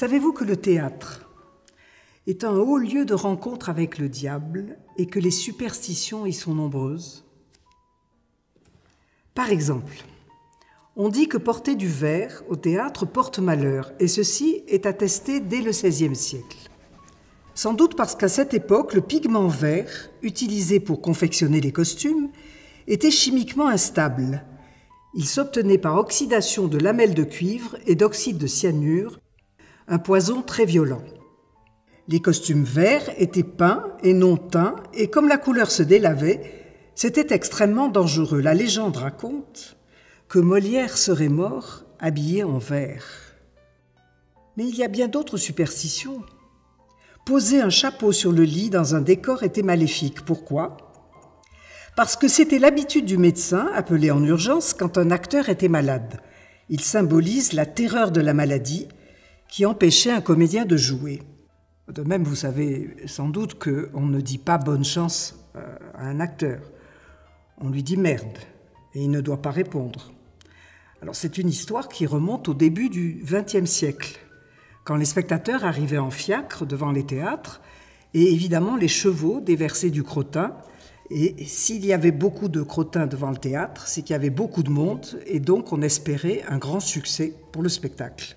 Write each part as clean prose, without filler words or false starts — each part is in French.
Savez-vous que le théâtre est un haut lieu de rencontre avec le diable et que les superstitions y sont nombreuses? Par exemple, on dit que porter du vert au théâtre porte malheur, et ceci est attesté dès le XVIe siècle. Sans doute parce qu'à cette époque, le pigment vert, utilisé pour confectionner les costumes, était chimiquement instable. Il s'obtenait par oxydation de lamelles de cuivre et d'oxyde de cyanure, un poison très violent. Les costumes verts étaient peints et non teints, et comme la couleur se délavait, c'était extrêmement dangereux. La légende raconte que Molière serait mort habillé en vert. Mais il y a bien d'autres superstitions. Poser un chapeau sur le lit dans un décor était maléfique. Pourquoi ? Parce que c'était l'habitude du médecin, appelé en urgence, quand un acteur était malade. Il symbolise la terreur de la maladie qui empêchait un comédien de jouer. De même, vous savez sans doute qu'on ne dit pas bonne chance à un acteur. On lui dit merde et il ne doit pas répondre. Alors c'est une histoire qui remonte au début du XXe siècle, quand les spectateurs arrivaient en fiacre devant les théâtres et évidemment les chevaux déversaient du crottin. Et s'il y avait beaucoup de crottin devant le théâtre, c'est qu'il y avait beaucoup de monde et donc on espérait un grand succès pour le spectacle.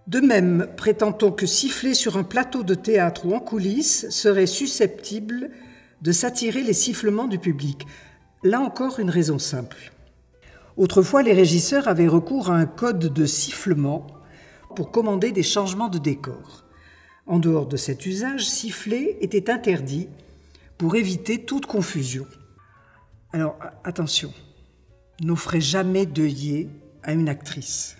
De même, prétend-on que siffler sur un plateau de théâtre ou en coulisses serait susceptible de s'attirer les sifflements du public. Là encore, une raison simple. Autrefois, les régisseurs avaient recours à un code de sifflement pour commander des changements de décor. En dehors de cet usage, siffler était interdit pour éviter toute confusion. Alors, attention, n'offrez jamais d'œillet à une actrice.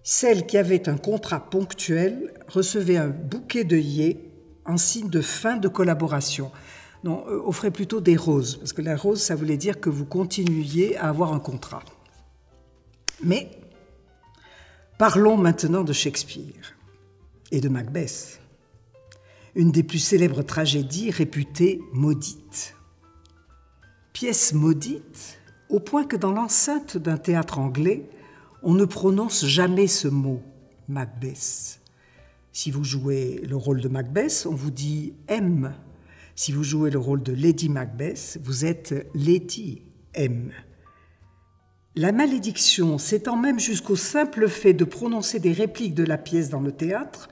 Celle qui avait un contrat ponctuel recevait un bouquet d'œillets en signe de fin de collaboration. Non, offrez plutôt des roses, parce que la rose, ça voulait dire que vous continuiez à avoir un contrat. Mais parlons maintenant de Shakespeare et de Macbeth, une des plus célèbres tragédies réputées maudites. Pièce maudite, au point que dans l'enceinte d'un théâtre anglais, on ne prononce jamais ce mot, Macbeth. Si vous jouez le rôle de Macbeth, on vous dit M. Si vous jouez le rôle de Lady Macbeth, vous êtes Lady M. La malédiction s'étend même jusqu'au simple fait de prononcer des répliques de la pièce dans le théâtre,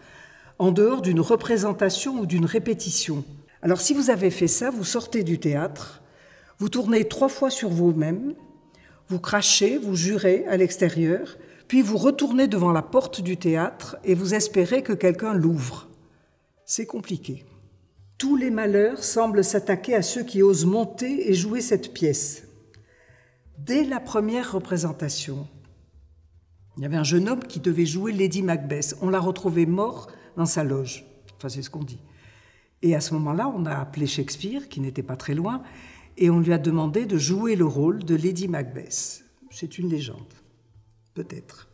en dehors d'une représentation ou d'une répétition. Alors si vous avez fait ça, vous sortez du théâtre, vous tournez 3 fois sur vous-même, vous crachez, vous jurez à l'extérieur, puis vous retournez devant la porte du théâtre et vous espérez que quelqu'un l'ouvre. C'est compliqué. Tous les malheurs semblent s'attaquer à ceux qui osent monter et jouer cette pièce. Dès la première représentation, il y avait un jeune homme qui devait jouer Lady Macbeth. On l'a retrouvé mort dans sa loge. Enfin, c'est ce qu'on dit. Et à ce moment-là, on a appelé Shakespeare, qui n'était pas très loin, et on lui a demandé de jouer le rôle de Lady Macbeth. C'est une légende, peut-être.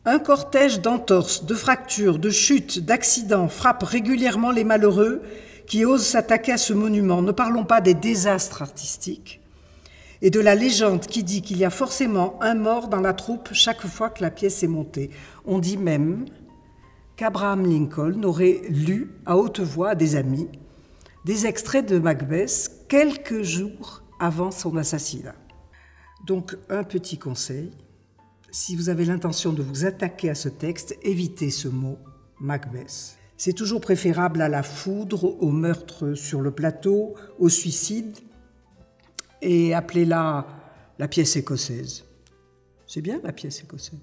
Un cortège d'entorses, de fractures, de chutes, d'accidents frappe régulièrement les malheureux qui osent s'attaquer à ce monument. Ne parlons pas des désastres artistiques et de la légende qui dit qu'il y a forcément un mort dans la troupe chaque fois que la pièce est montée. On dit même qu'Abraham Lincoln aurait lu à haute voix à des amis des extraits de Macbeth quelques jours avant son assassinat. Donc, un petit conseil, si vous avez l'intention de vous attaquer à ce texte, évitez ce mot Macbeth. C'est toujours préférable à la foudre, au meurtre sur le plateau, au suicide, et appelez-la la pièce écossaise. C'est bien la pièce écossaise.